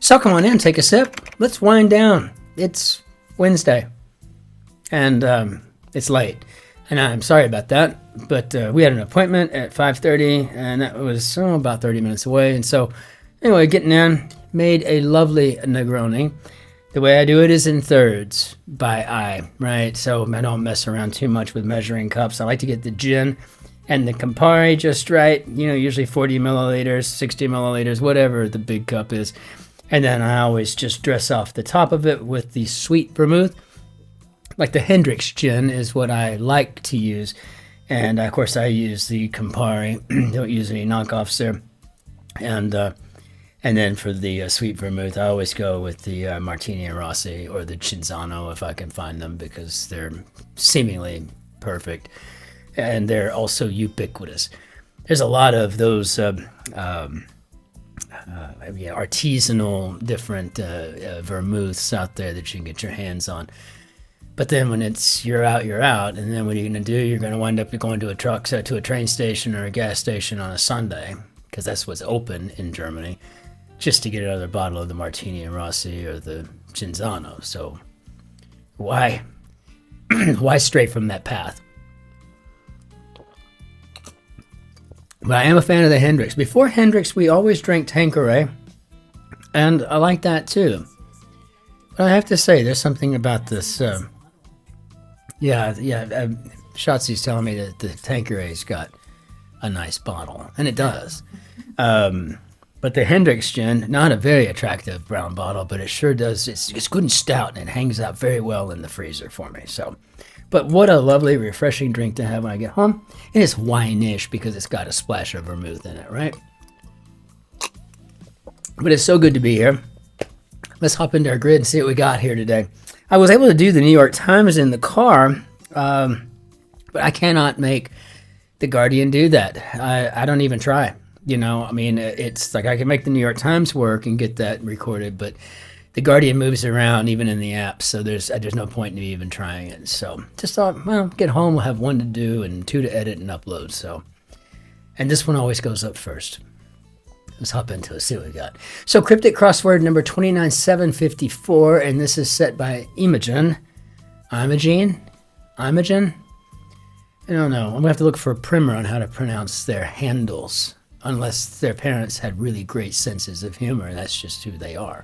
So come on in, take a sip. Let's wind down. It's Wednesday, and it's late, and I'm sorry about that. But we had an appointment at 5:30, and that was about 30 minutes away. And so, anyway, getting in, made a lovely Negroni. The way I do it is in thirds by eye, right? So I don't mess around too much with measuring cups. I like to get the gin and the Campari just right. You know, usually 40 milliliters, 60 milliliters, whatever the big cup is. And then I always just dress off the top of it with the sweet vermouth. Like the Hendrick's gin is what I like to use. And of course I use the Campari. Don't use any knockoffs there. And then for the sweet vermouth, I always go with the Martini and Rossi or the Cinzano if I can find them, because they're seemingly perfect. And they're also ubiquitous. There's a lot of those artisanal different vermouths out there that you can get your hands on. But then when you're out, and then what are you going to do? You're going to wind up going to a train station or a gas station on a Sunday, because that's what's open in Germany, just to get another bottle of the Martini and Rossi or the Cinzano. So why stray from that path? But I am a fan of the Hendrick's. Before Hendrick's, we always drank Tanqueray, and I like that too. But I have to say, there's something about this. Shotzi's telling me that the Tanqueray's got a nice bottle, and it does. But the Hendrick's gin, not a very attractive brown bottle, but it sure does. It's good and stout, and it hangs out very well in the freezer for me. So. But what a lovely, refreshing drink to have when I get home. And it's wine-ish because it's got a splash of vermouth in it, right? But it's so good to be here. Let's hop into our grid and see what we got here today. I was able to do the New York Times in the car, but I cannot make the Guardian do that. I don't even try. You know, I mean, it's like I can make the New York Times work and get that recorded, but the Guardian moves around even in the app, so there's no point in me even trying it. So just thought, well, get home, we'll have one to do and two to edit and upload. So, and this one always goes up first. Let's hop into it, see what we got. So Cryptic Crossword number 29754, and this is set by Imogen. Imogen? I don't know. I'm gonna have to look for a primer on how to pronounce their handles, unless their parents had really great senses of humor. That's just who they are.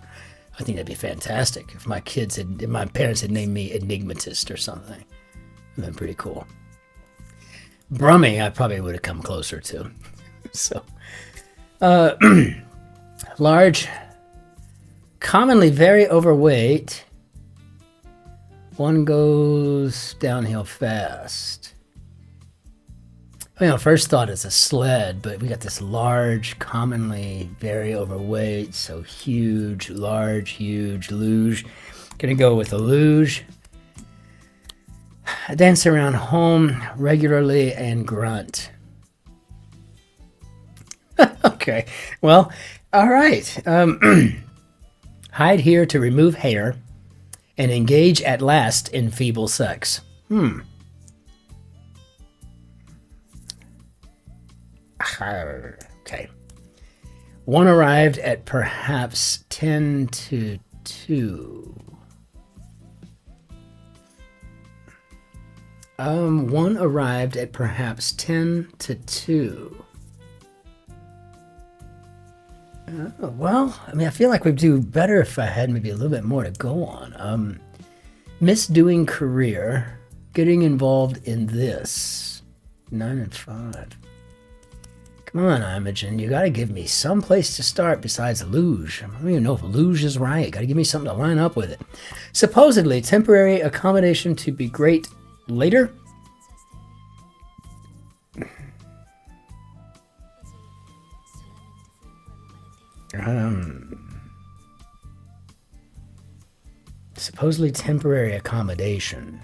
I think that'd be fantastic if my parents had named me Enigmatist or something. That'd been pretty cool. Brummy, I probably would have come closer to. So, large, commonly very overweight. One goes downhill fast. You know, first thought is a sled, but we got this large, commonly very overweight, so huge, large, huge luge. Gonna go with a luge. Dance around home regularly and grunt. Okay, well, all right. Hide here to remove hair and engage at last in feeble sex. Okay. One arrived at perhaps 10 to 2. One arrived at perhaps 10 to 2. Well, I mean, I feel like we'd do better if I had maybe a little bit more to go on. Misdoing career, getting involved in this. 9 and 5. Come on, Imogen, you gotta give me some place to start besides luge. I don't even know if luge is right. Gotta give me something to line up with it. Supposedly, temporary accommodation to be great later. Supposedly temporary accommodation.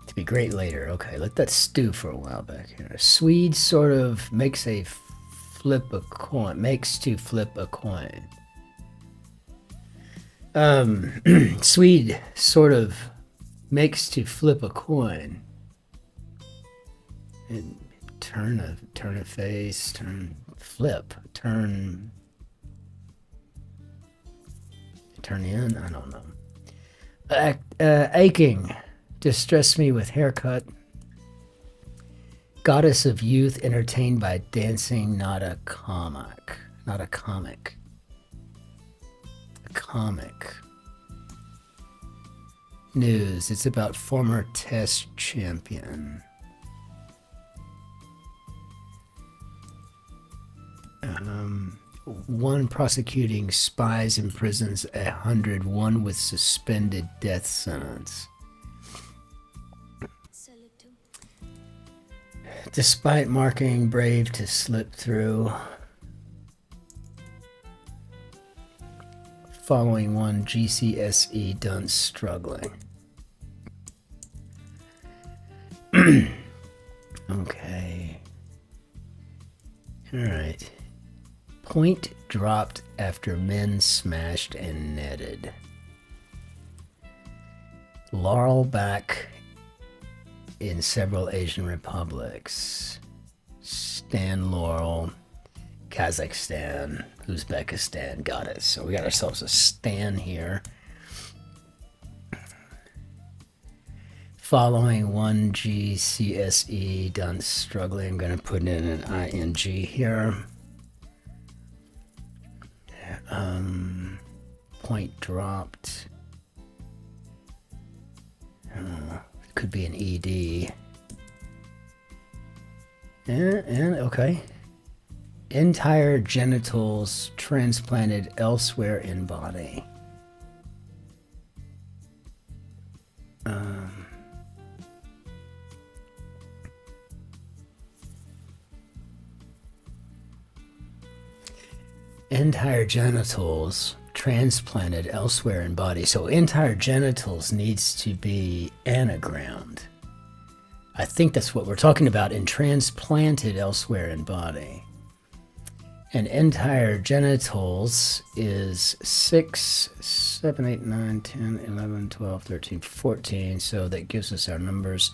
To be great later. Okay, let that stew for a while back here. Swede sort of makes to flip a coin. Swede sort of makes to flip a coin. And turn a face, flip. turn in. I don't know. Aching. Distress me with haircut. Goddess of youth entertained by dancing, not a comic. Not a comic. A comic. News. It's about former test champion. One prosecuting spies imprisons 100, one with suspended death sentence. Despite marking brave to slip through. Following one GCSE done struggling. Okay. All right. Point dropped after men smashed and netted. Laurel back in several Asian republics. Stan Laurel, Kazakhstan, Uzbekistan. Got it. So we got ourselves a Stan here. Following one GCSE done struggling. I'm going to put in an ing here. Point dropped. Could be an ED. And okay. Entire genitals transplanted elsewhere in body. Entire genitals transplanted elsewhere in body. So entire genitals needs to be anagrammed. I think that's what we're talking about in transplanted elsewhere in body. And entire genitals is 6, 7, 8, 9, 10, 11, 12, 13, 14. So that gives us our numbers.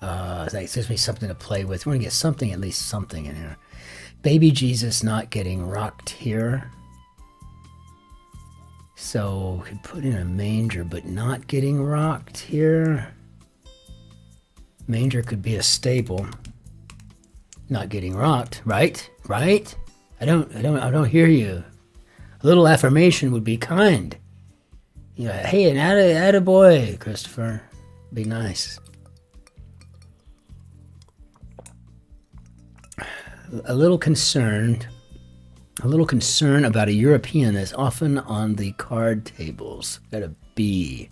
That gives me something to play with. We're going to get something, at least something in here. Baby Jesus not getting rocked here. So we could put in a manger, but not getting rocked here. Manger could be a stable. Not getting rocked, right? Right? I don't hear you. A little affirmation would be kind. Yeah, hey, an attaboy, Christopher. Be nice. A little concern about a European is often on the card tables. Got a B.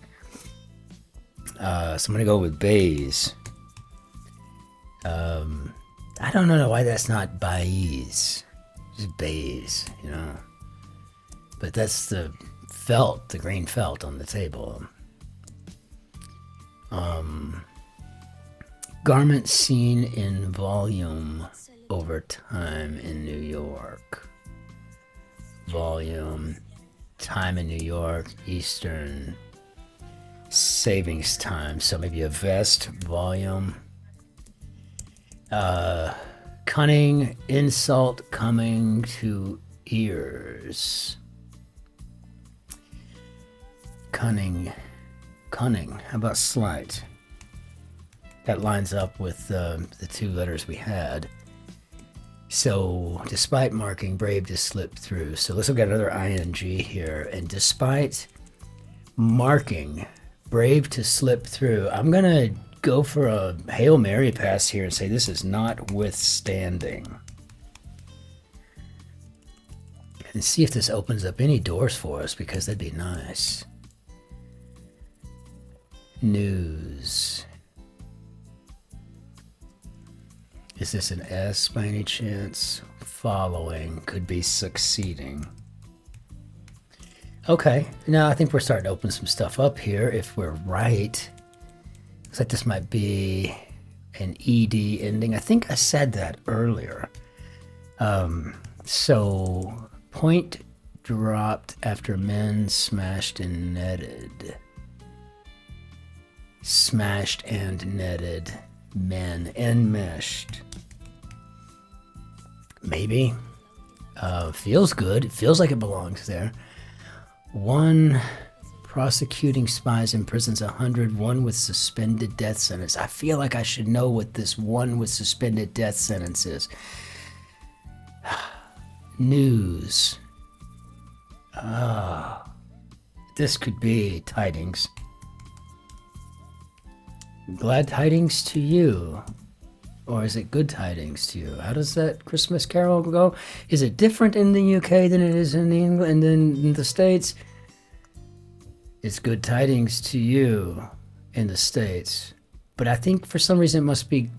So I'm gonna go with bays. I don't know why that's not bays. Just bays, you know. But that's the felt, the green felt on the table. Garment seen in volume over time in New York. Volume, time in New York, Eastern savings time. So maybe a vest, volume. Cunning, insult coming to ears. Cunning. How about slight? That lines up with the two letters we had. So, despite marking, brave to slip through. So let's look at another ing here. And despite marking, brave to slip through, I'm going to go for a Hail Mary pass here and say this is notwithstanding. And see if this opens up any doors for us, because that'd be nice. News. Is this an S by any chance? Following could be succeeding. Okay, now I think we're starting to open some stuff up here if we're right. Looks like this might be an ED ending. I think I said that earlier. So, point dropped after men smashed and netted. Smashed and netted. Men enmeshed. Maybe. Feels good. It feels like it belongs there. 1 prosecuting spies imprisons 100, 1 with suspended death sentence. I feel like I should know what this 1 with suspended death sentence is. News. This could be tidings. Glad tidings to you. Or is it good tidings to you? How does that Christmas carol go? Is it different in the UK than it is in England and in the States? It's good tidings to you in the States. But I think for some reason it must be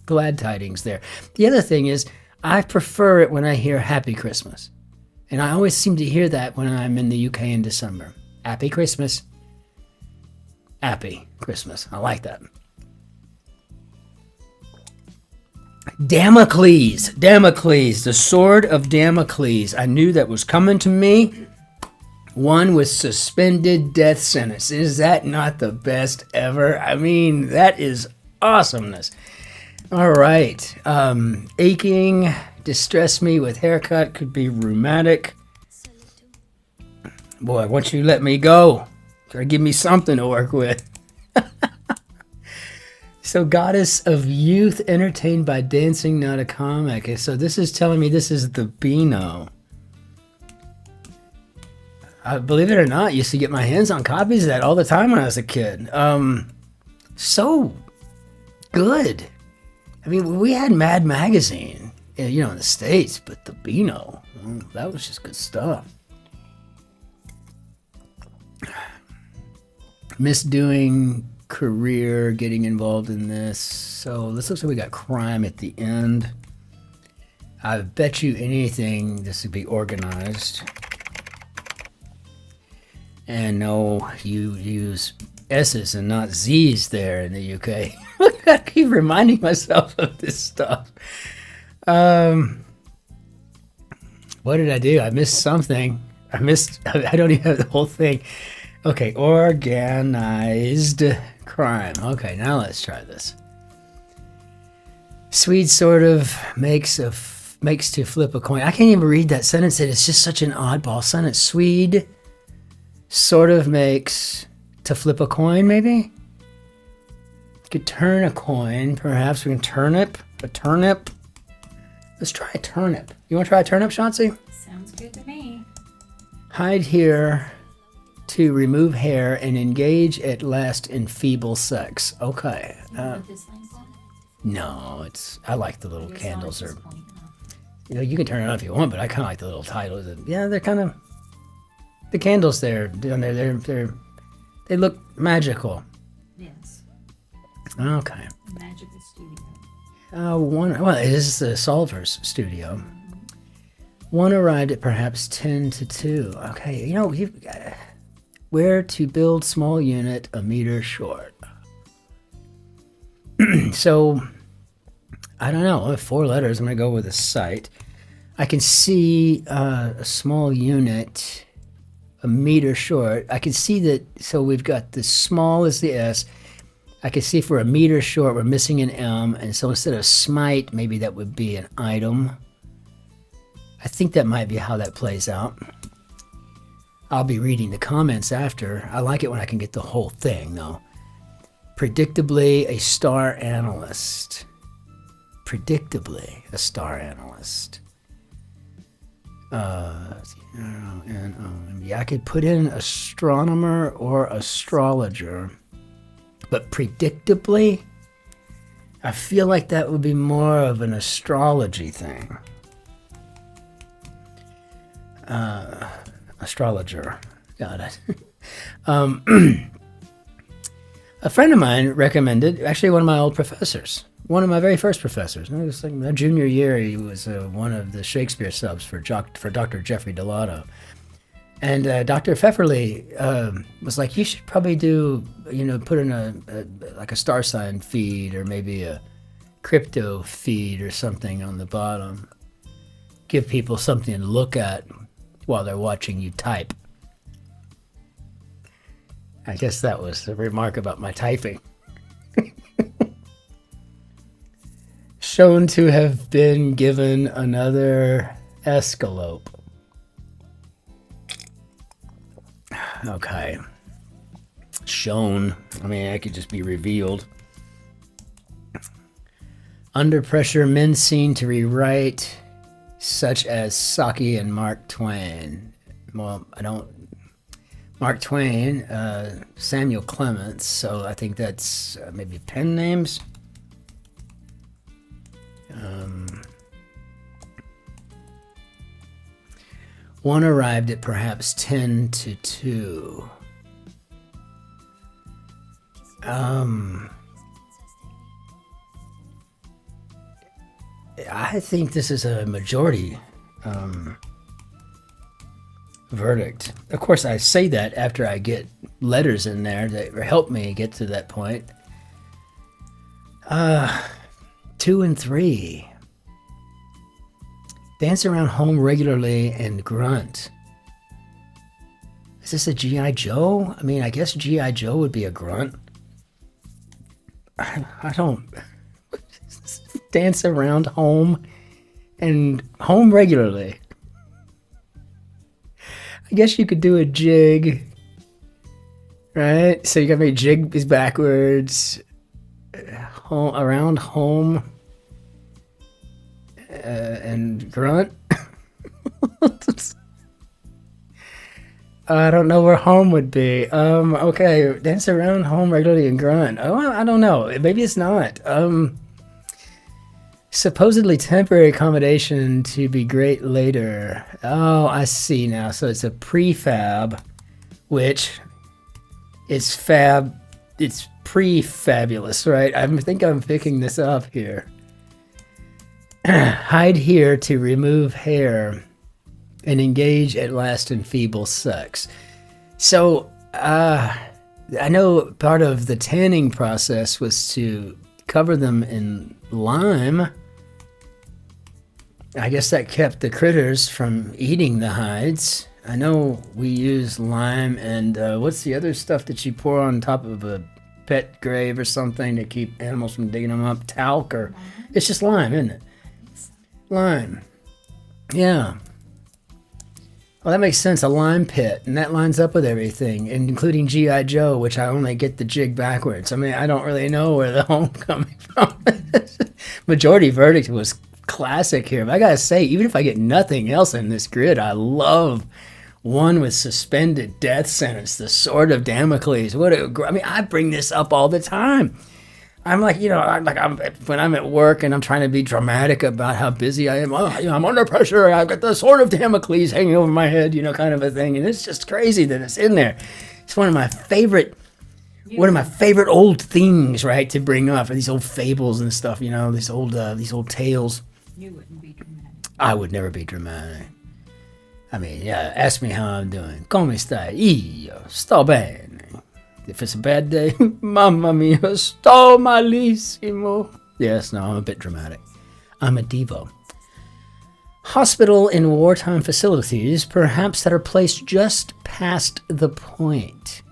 glad tidings there. The other thing is, I prefer it when I hear Happy Christmas. And I always seem to hear that when I'm in the UK in December. Happy Christmas. Happy Christmas. I like that. Damocles, the sword of Damocles. I knew that was coming to me. 1 with suspended death sentence. Is that not the best ever? I mean, that is awesomeness. All right. Aching, distress me with haircut, could be rheumatic. Boy, once you let me go, try to give me something to work with. So, goddess of youth, entertained by dancing, not a comic. So this is telling me this is the Beano. Believe it or not, I used to get my hands on copies of that all the time when I was a kid. So good. I mean, we had Mad Magazine, you know, in the States, but the Beano, that was just good stuff. Misdoing career, getting involved in this. So this looks like we got crime at the end. I bet you anything this would be organized. And no, you use S's and not Z's there in the UK. I keep reminding myself of this stuff. What did I do? I missed something. I don't even have the whole thing. Okay, organized crime. Okay, now let's try this. Swede sort of makes to flip a coin. I can't even read that sentence. It's just such an oddball sentence. Swede sort of makes to flip a coin, maybe? Could turn a coin, perhaps. We can turnip. A turnip. Let's try a turnip. You want to try a turnip, Chauncey? Sounds good to me. Hide here to remove hair and engage at last in feeble sex. Okay. No, I like the little candles. You know, you can turn it on if you want, but I kind of like the little titles. Yeah, they're kind of, the candles there, they look magical. Yes. Okay. Magical studio. Well, it is the Solver's studio. Mm-hmm. 1 arrived at perhaps 10 to 2. Okay, you know, you've got where to build small unit a meter short. So, I don't know. 4 letters. I'm going to go with a site. I can see a small unit a meter short. I can see that. So we've got the small is the S. I can see for a meter short, we're missing an M. And so instead of smite, maybe that would be an item. I think that might be how that plays out. I'll be reading the comments after. I like it when I can get the whole thing, though. Predictably, a star analyst. Predictably, a star analyst. Yeah, I could put in astronomer or astrologer. But predictably, I feel like that would be more of an astrology thing. Astrologer. Got it. A friend of mine recommended, actually one of my old professors, one of my very first professors. It was like my junior year, he was one of the Shakespeare subs for Dr. Jeffrey Delato. And Dr. Pfefferly was like, you should probably do, put in like a star sign feed or maybe a crypto feed or something on the bottom. Give people something to look at while they're watching you type. I guess that was a remark about my typing. Shown to have been given another escalope. Okay. Shown. I mean, I could just be revealed. Under pressure, men seen to rewrite, such as Saki and Mark Twain. Well, I don't. Mark Twain, Samuel Clemens, so I think that's maybe pen names. One arrived at perhaps 10 to 2. I think this is a majority verdict. Of course, I say that after I get letters in there that help me get to that point. 2 and 3. Dance around home regularly and grunt. Is this a G.I. Joe? I mean, I guess G.I. Joe would be a grunt. I don't... Dance around home and home regularly. I guess you could do a jig, right? So you gotta make jig is backwards. Home, around home and grunt. I don't know where home would be. Okay, dance around home regularly and grunt. Oh, I don't know. Maybe it's not. Supposedly temporary accommodation to be great later. Oh, I see now. So it's a prefab, which is fab. It's pre-fabulous, right? I think I'm picking this up here. Hide here to remove hair and engage at last in feeble sex. So I know part of the tanning process was to cover them in lime. I guess that kept the critters from eating the hides. I know we use lime and what's the other stuff that you pour on top of a pet grave or something to keep animals from digging them up? Talc or... It's just lime, isn't it? Lime. Yeah. Well, that makes sense. A lime pit. And that lines up with everything, including G.I. Joe, which I only get the jig backwards. I mean, I don't really know where the home coming from. Majority verdict was classic here. But I gotta say, even if I get nothing else in this grid, I love one with suspended death sentence, the Sword of Damocles. I mean, I bring this up all the time. I'm like, when I'm at work and I'm trying to be dramatic about how busy I am. Oh, I'm under pressure. I've got the Sword of Damocles hanging over my head, kind of a thing. And it's just crazy that it's in there. It's one of my favorite old things, right, to bring up. These old fables and stuff, these old tales. You wouldn't be dramatic. I would never be dramatic. I mean, yeah, ask me how I'm doing. Come stai? Io sto bene. If it's a bad day, mamma mia, sto malissimo. Yes, no, I'm a bit dramatic. I'm a Devo. Hospital in wartime facilities, perhaps that are placed just past the point.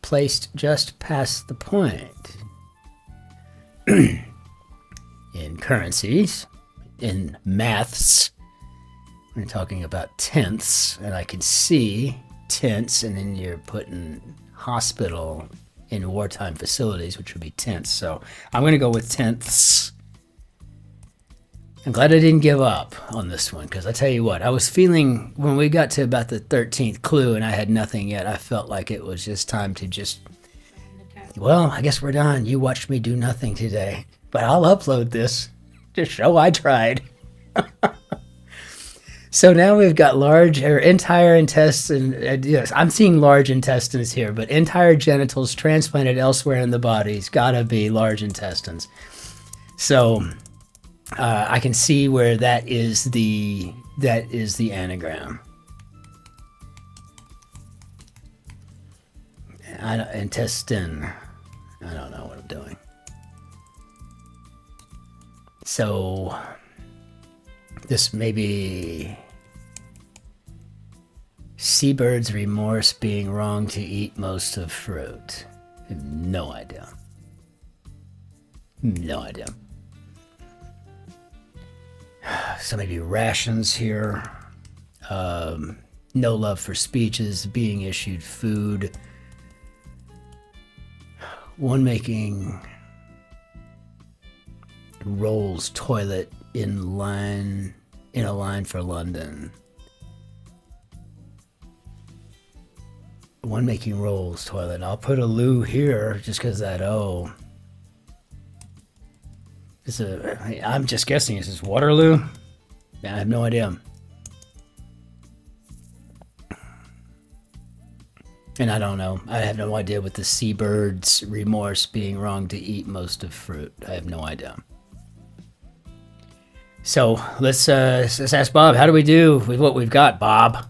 Placed just past the point. In currencies, in maths, we're talking about tenths, and I can see tenths, and then you're putting hospital in wartime facilities, which would be tenths. So I'm going to go with tenths. I'm glad I didn't give up on this one, because I tell you what, I was feeling when we got to about the 13th clue and I had nothing yet, I felt like it was just time to just, well, I guess we're done. You watched me do nothing today, but I'll upload this to show I tried. So now we've got large or entire intestine. Yes, I'm seeing large intestines here, but entire genitals transplanted elsewhere in the body's gotta be large intestines. So I can see where that is the anagram. Intestine. I don't know what I'm doing. So this may be seabird's remorse being wrong to eat most of fruit. I have no idea. No idea. So maybe rations here. no love for speeches, being issued food. One making rolls toilet in a line for London. One making rolls toilet. I'll put a loo here just because that O. I'm just guessing. Is this Waterloo? I have no idea. And I don't know. I have no idea with the seabird's remorse being wrong to eat most of fruit. I have no idea. So let's ask Bob. How do we do with what we've got, Bob?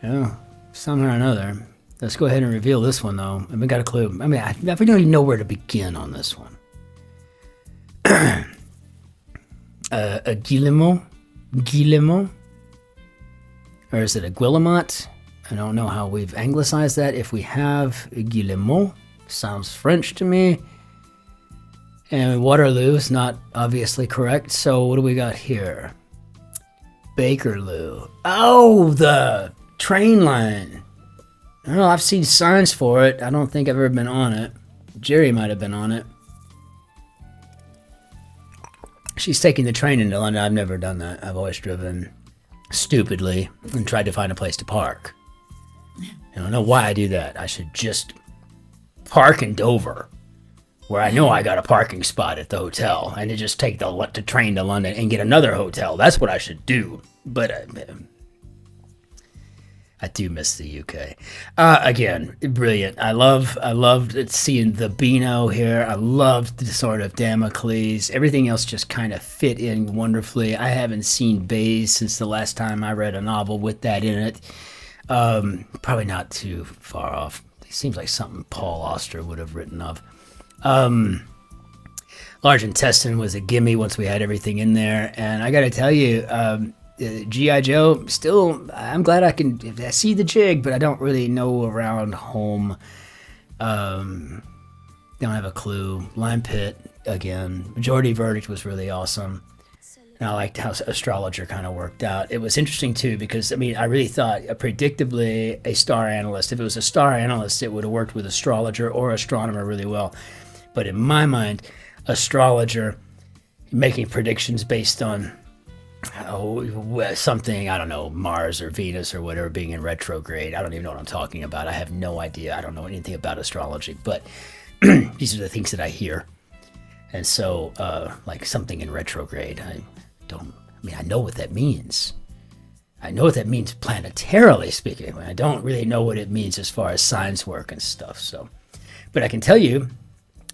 Yeah, somehow or another. Let's go ahead and reveal this one, though. I haven't got a clue. I mean, we don't even know where to begin on this one. A guillemot? Guillemot? Or is it a guillemot? I don't know how we've anglicized that. If we have a guillemot, sounds French to me. And Waterloo is not obviously correct. So what do we got here? Bakerloo. Oh, the train line. I don't know, I've seen signs for it. I don't think I've ever been on it. Jerry might have been on it. She's taking the train into London. I've never done that. I've always driven stupidly and tried to find a place to park. I don't know why I do that. I should just park in Dover, where I know I got a parking spot at the hotel, and to just take the train to London and get another hotel. That's what I should do. But I do miss the UK. Again, brilliant. I loved seeing the Beano here. I loved the sort of Damocles. Everything else just kind of fit in wonderfully. I haven't seen Bays since the last time I read a novel with that in it. Probably not too far off. It seems like something Paul Auster would have written of. Large Intestine was a gimme once we had everything in there. And I got to tell you, G.I. Joe, still, I'm glad I see the jig, but I don't really know around home. Don't have a clue. Lime Pit, again. Majority Verdict was really awesome. And I liked how Astrologer kind of worked out. It was interesting, too, because, I mean, I really thought, predictably, a star analyst. If it was a star analyst, it would have worked with Astrologer or Astronomer really well. But in my mind, Astrologer, making predictions based on something, I don't know, Mars or Venus or whatever being in retrograde. I don't even know what I'm talking about. I have no idea. I don't know anything about astrology, but these are the things that I hear. And so, like something in retrograde, I know what that means. I know what that means planetarily speaking. I don't really know what it means as far as signs work and stuff. So, but I can tell you,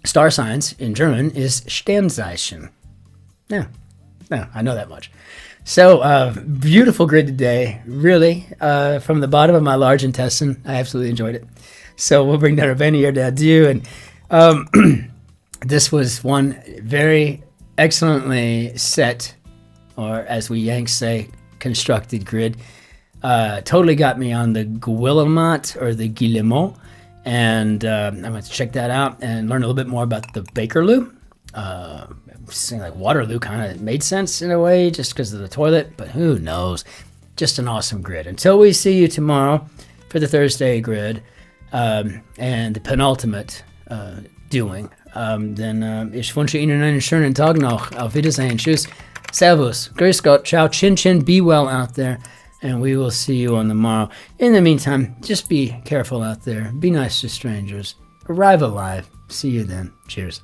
star signs in German is Sternzeichen. Yeah. No, I know that much. So, beautiful grid today, really, from the bottom of my large intestine. I absolutely enjoyed it. So we'll bring down our Benny to adieu. And this was one very excellently set, or as we Yanks say, constructed grid. Totally got me on the guillemot or the guillemot. And I'm going to check that out and learn a little bit more about the Bakerloo. Saying like Waterloo kind of made sense in a way just because of the toilet, but who knows? Just an awesome grid. Until we see you tomorrow for the Thursday grid and the penultimate doing, then ich wünsche Ihnen einen schönen Tag noch. Auf Wiedersehen. Tschüss. Servus. Grüß Gott. Ciao. Cin-Cin. Be well out there. And we will see you on the morrow. In the meantime, just be careful out there. Be nice to strangers. Arrive alive. See you then. Cheers.